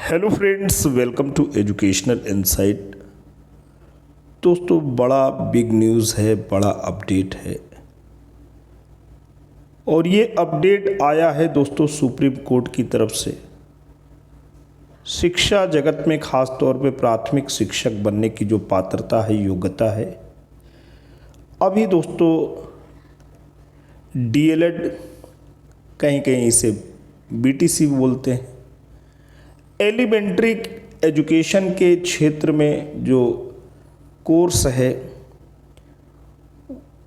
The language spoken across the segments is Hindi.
Hello friends, welcome to educational insight. दोस्तों, बड़ा बिग न्यूज़ है, बड़ा अपडेट है और ये अपडेट आया है दोस्तों सुप्रीम कोर्ट की तरफ से। शिक्षा जगत में ख़ास तौर पे प्राथमिक शिक्षक बनने की जो पात्रता है, योग्यता है, अभी दोस्तों डीएलएड, कहीं कहीं इसे बीटीसी बोलते हैं, एलिमेंट्री एजुकेशन के क्षेत्र में जो कोर्स है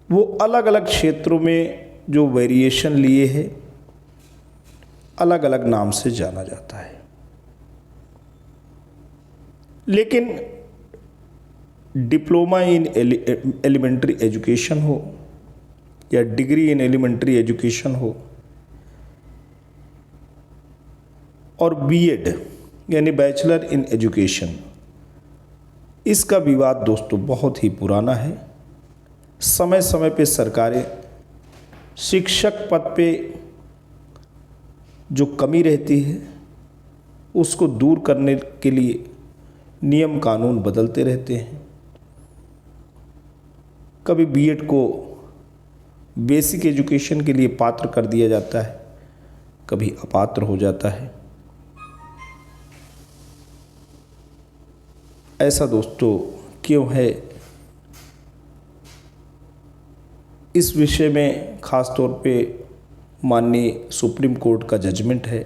वो अलग अलग क्षेत्रों में जो वेरिएशन लिए है, अलग अलग नाम से जाना जाता है। लेकिन डिप्लोमा इन एलिमेंट्री एजुकेशन हो या डिग्री इन एलिमेंट्री एजुकेशन हो और बीएड यानी बैचलर इन एजुकेशन, इसका विवाद दोस्तों बहुत ही पुराना है। समय समय पे सरकारें शिक्षक पद पे जो कमी रहती है उसको दूर करने के लिए नियम कानून बदलते रहते हैं। कभी बीएड को बेसिक एजुकेशन के लिए पात्र कर दिया जाता है, कभी अपात्र हो जाता है। ऐसा दोस्तों क्यों है, इस विषय में ख़ास तौर पे माननीय सुप्रीम कोर्ट का जजमेंट है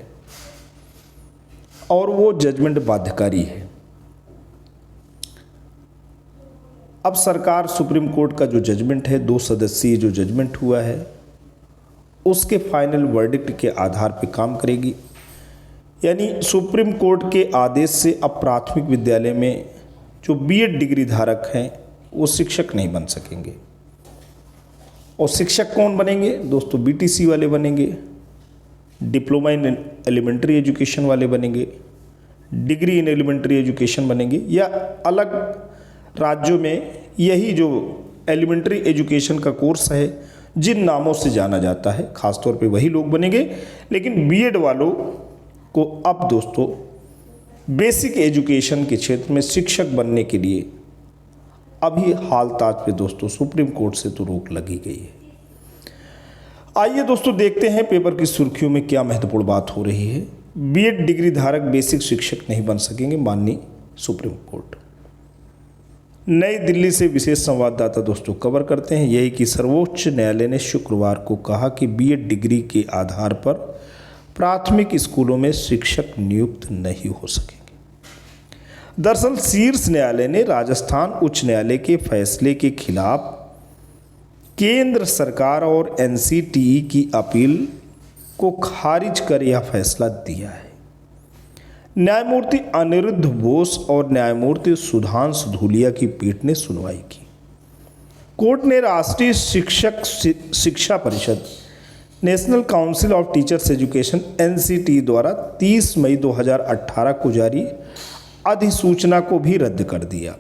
और वो जजमेंट बाध्यकारी है। अब सरकार सुप्रीम कोर्ट का जो जजमेंट है, 2 सदस्यीय जो जजमेंट हुआ है, उसके फाइनल वर्डिक्ट के आधार पर काम करेगी। यानी सुप्रीम कोर्ट के आदेश से अब प्राथमिक विद्यालय में जो बीएड डिग्री धारक हैं वो शिक्षक नहीं बन सकेंगे। और शिक्षक कौन बनेंगे दोस्तों? बीटीसी वाले बनेंगे, डिप्लोमा इन एलिमेंट्री एजुकेशन वाले बनेंगे, डिग्री इन एलिमेंट्री एजुकेशन बनेंगे, या अलग राज्यों में यही जो एलिमेंट्री एजुकेशन का कोर्स है जिन नामों से जाना जाता है, ख़ासतौर पे वही लोग बनेंगे। लेकिन बीएड वालों को अब दोस्तों बेसिक एजुकेशन के क्षेत्र में शिक्षक बनने के लिए अभी हाल ताज पे दोस्तों सुप्रीम कोर्ट से तो रोक लगी गई है। आइए दोस्तों देखते हैं पेपर की सुर्खियों में क्या महत्वपूर्ण बात हो रही है। बीएड डिग्री धारक बेसिक शिक्षक नहीं बन सकेंगे, माननीय सुप्रीम कोर्ट। नई दिल्ली से विशेष संवाददाता दोस्तों कवर करते हैं यही कि सर्वोच्च न्यायालय ने शुक्रवार को कहा कि बीएड डिग्री के आधार पर प्राथमिक स्कूलों में शिक्षक नियुक्त नहीं हो सकेंगे। दरअसल शीर्ष न्यायालय ने राजस्थान उच्च न्यायालय के फैसले के खिलाफ केंद्र सरकार और एनसीटीई की अपील को खारिज कर यह फैसला दिया है। न्यायमूर्ति अनिरुद्ध बोस और न्यायमूर्ति सुधांशु धूलिया की पीठ ने सुनवाई की। कोर्ट ने राष्ट्रीय शिक्षक शिक्षा परिषद, national council of teachers education NCTE द्वारा 30 मई 2018 को जारी अधिसूचना को भी रद्द कर दिया।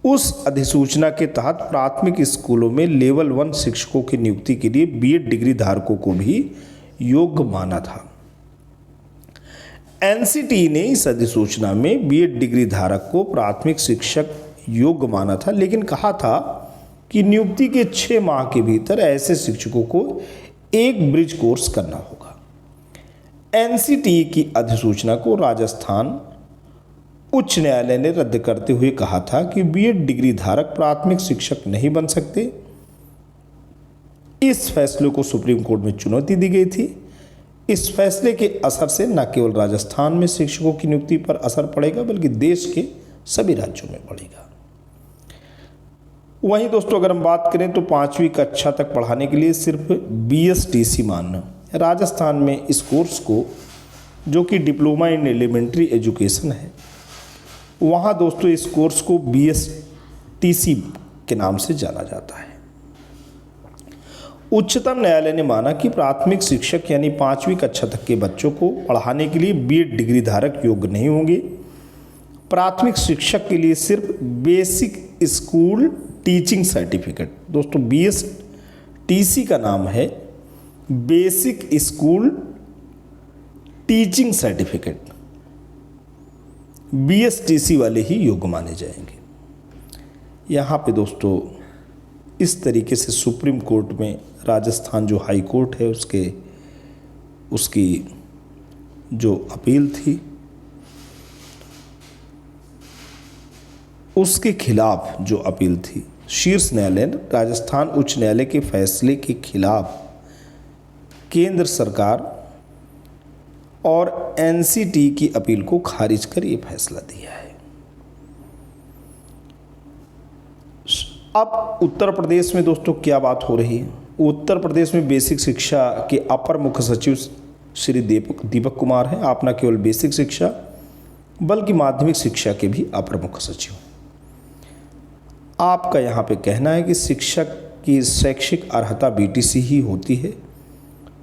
उस अधिसूचना के तहत प्राथमिक स्कूलों में लेवल 1 शिक्षकों की नियुक्ति के लिए बीएड डिग्री धारकों को भी योग्य माना था। एनसीटीई ने इस अधिसूचना में बीएड डिग्री धारक को प्राथमिक शिक्षक योग्य माना था, लेकिन कहा था कि नियुक्ति के 6 माह के भीतर ऐसे शिक्षकों को एक ब्रिज कोर्स करना होगा। एनसीटीई की अधिसूचना को राजस्थान उच्च न्यायालय ने रद्द करते हुए कहा था कि बीएड डिग्री धारक प्राथमिक शिक्षक नहीं बन सकते। इस फैसले को सुप्रीम कोर्ट में चुनौती दी गई थी। इस फैसले के असर से न केवल राजस्थान में शिक्षकों की नियुक्ति पर असर पड़ेगा बल्कि देश के सभी राज्यों में पड़ेगा। वहीं दोस्तों अगर हम बात करें तो 5वीं कक्षा तक पढ़ाने के लिए सिर्फ बीएसटीसी मानना, राजस्थान में इस कोर्स को जो कि डिप्लोमा इन एलिमेंट्री एजुकेशन है, वहाँ दोस्तों इस कोर्स को बीएसटीसी के नाम से जाना जाता है। उच्चतम न्यायालय ने माना कि प्राथमिक शिक्षक यानी 5वीं कक्षा तक के बच्चों को पढ़ाने के लिए बीएड डिग्री धारक योग्य नहीं होंगे। प्राथमिक शिक्षक के लिए सिर्फ बेसिक स्कूल टीचिंग सर्टिफिकेट, दोस्तों बीएसटीसी का नाम है basic school teaching certificate, BSTC वाले ही योग्य माने जाएंगे। यहाँ पे दोस्तों इस तरीके से सुप्रीम कोर्ट में राजस्थान जो हाई कोर्ट है उसकी जो अपील थी उसके खिलाफ जो अपील थी, शीर्ष न्यायालय ने राजस्थान उच्च न्यायालय के फैसले के खिलाफ केंद्र सरकार और एनसीटी की अपील को खारिज कर ये फैसला दिया है। अब उत्तर प्रदेश में दोस्तों क्या बात हो रही है? उत्तर प्रदेश में बेसिक शिक्षा के अपर मुख्य सचिव श्री दीपक कुमार हैं। आप न केवल बेसिक शिक्षा बल्कि माध्यमिक शिक्षा के भी अपर मुख्य सचिव। आपका यहाँ पे कहना है कि शिक्षक की शैक्षिक अर्हता बीटीसी ही होती है।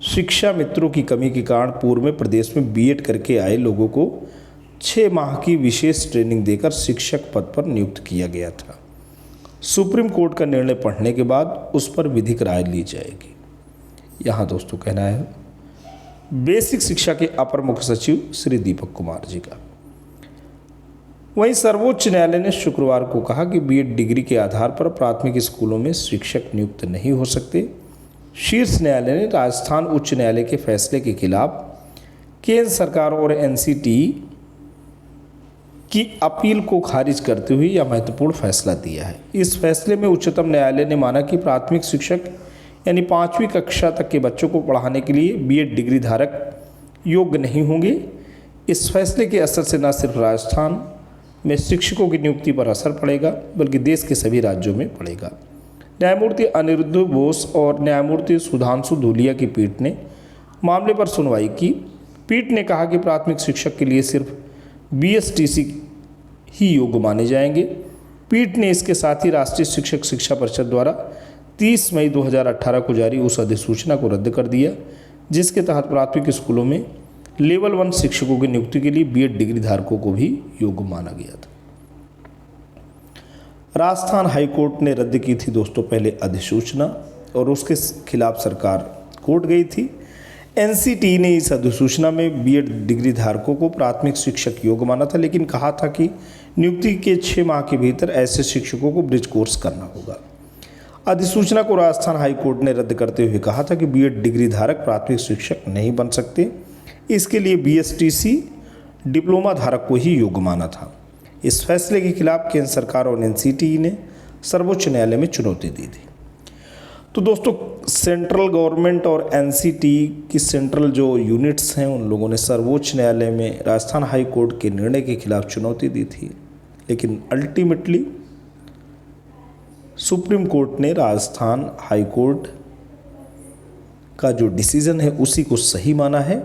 शिक्षा मित्रों की कमी के कारण पूर्व में प्रदेश में बीएड करके आए लोगों को 6 माह की विशेष ट्रेनिंग देकर शिक्षक पद पर नियुक्त किया गया था। सुप्रीम कोर्ट का निर्णय पढ़ने के बाद उस पर विधिक राय ली जाएगी। यहाँ दोस्तों कहना है बेसिक शिक्षा के अपर मुख्य सचिव श्री दीपक कुमार जी का। वहीं सर्वोच्च न्यायालय ने शुक्रवार को कहा कि बीएड डिग्री के आधार पर प्राथमिक स्कूलों में शिक्षक नियुक्त नहीं हो सकते। शीर्ष न्यायालय ने राजस्थान उच्च न्यायालय के फैसले के खिलाफ केंद्र सरकार और एनसीटी की अपील को खारिज करते हुए यह महत्वपूर्ण फैसला दिया है। इस फैसले में उच्चतम न्यायालय ने माना कि प्राथमिक शिक्षक यानी 5वीं कक्षा तक के बच्चों को पढ़ाने के लिए बीएड डिग्री धारक योग्य नहीं होंगे। इस फैसले के असर से न सिर्फ राजस्थान में शिक्षकों की नियुक्ति पर असर पड़ेगा बल्कि देश के सभी राज्यों में पड़ेगा। न्यायमूर्ति अनिरुद्ध बोस और न्यायमूर्ति सुधांशु धूलिया की पीठ ने मामले पर सुनवाई की। पीठ ने कहा कि प्राथमिक शिक्षक के लिए सिर्फ बीएसटीसी ही योग्य माने जाएंगे। पीठ ने इसके साथ ही राष्ट्रीय शिक्षक शिक्षा परिषद द्वारा 30 मई 2018 को जारी उस अधिसूचना को रद्द कर दिया जिसके तहत प्राथमिक स्कूलों में लेवल 1 शिक्षकों की नियुक्ति के लिए बीएड डिग्री धारकों को भी योग्य माना गया था। राजस्थान हाई कोर्ट ने रद्द की थी दोस्तों पहले अधिसूचना और उसके खिलाफ सरकार कोर्ट गई थी। एनसीटी ने इस अधिसूचना में बीएड डिग्री धारकों को प्राथमिक शिक्षक योग्य माना था, लेकिन कहा था कि नियुक्ति के 6 माह के भीतर ऐसे शिक्षकों को ब्रिज कोर्स करना होगा। अधिसूचना को राजस्थान हाई कोर्ट ने रद्द करते हुए कहा था कि बीएड डिग्री धारक प्राथमिक शिक्षक नहीं बन सकते। इसके लिए बीएसटीसी डिप्लोमा धारक को ही योग्य माना था। इस फैसले के खिलाफ केंद्र सरकार और एनसीटी ने सर्वोच्च न्यायालय में चुनौती दी थी। तो दोस्तों सेंट्रल गवर्नमेंट और एनसीटी की सेंट्रल जो यूनिट्स हैं उन लोगों ने सर्वोच्च न्यायालय में राजस्थान हाई कोर्ट के निर्णय के खिलाफ चुनौती दी थी, लेकिन अल्टीमेटली सुप्रीम कोर्ट ने राजस्थान हाई कोर्ट का जो डिसीजन है उसी को सही माना है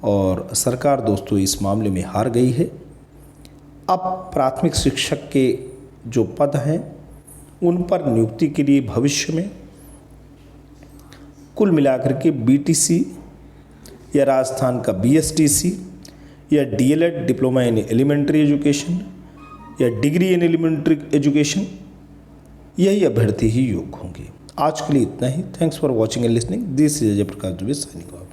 और सरकार दोस्तों इस मामले में हार गई है। अब प्राथमिक शिक्षक के जो पद हैं उन पर नियुक्ति के लिए भविष्य में कुल मिलाकर के बीटीसी या राजस्थान का बीएसटीसी या DElEd diploma in elementary education या डिग्री इन एलिमेंट्री एजुकेशन यही अभ्यर्थी ही योग्य होंगे। आज के लिए इतना ही। Thanks for watching and listening. This is Ajay Prakash Dubey signing of.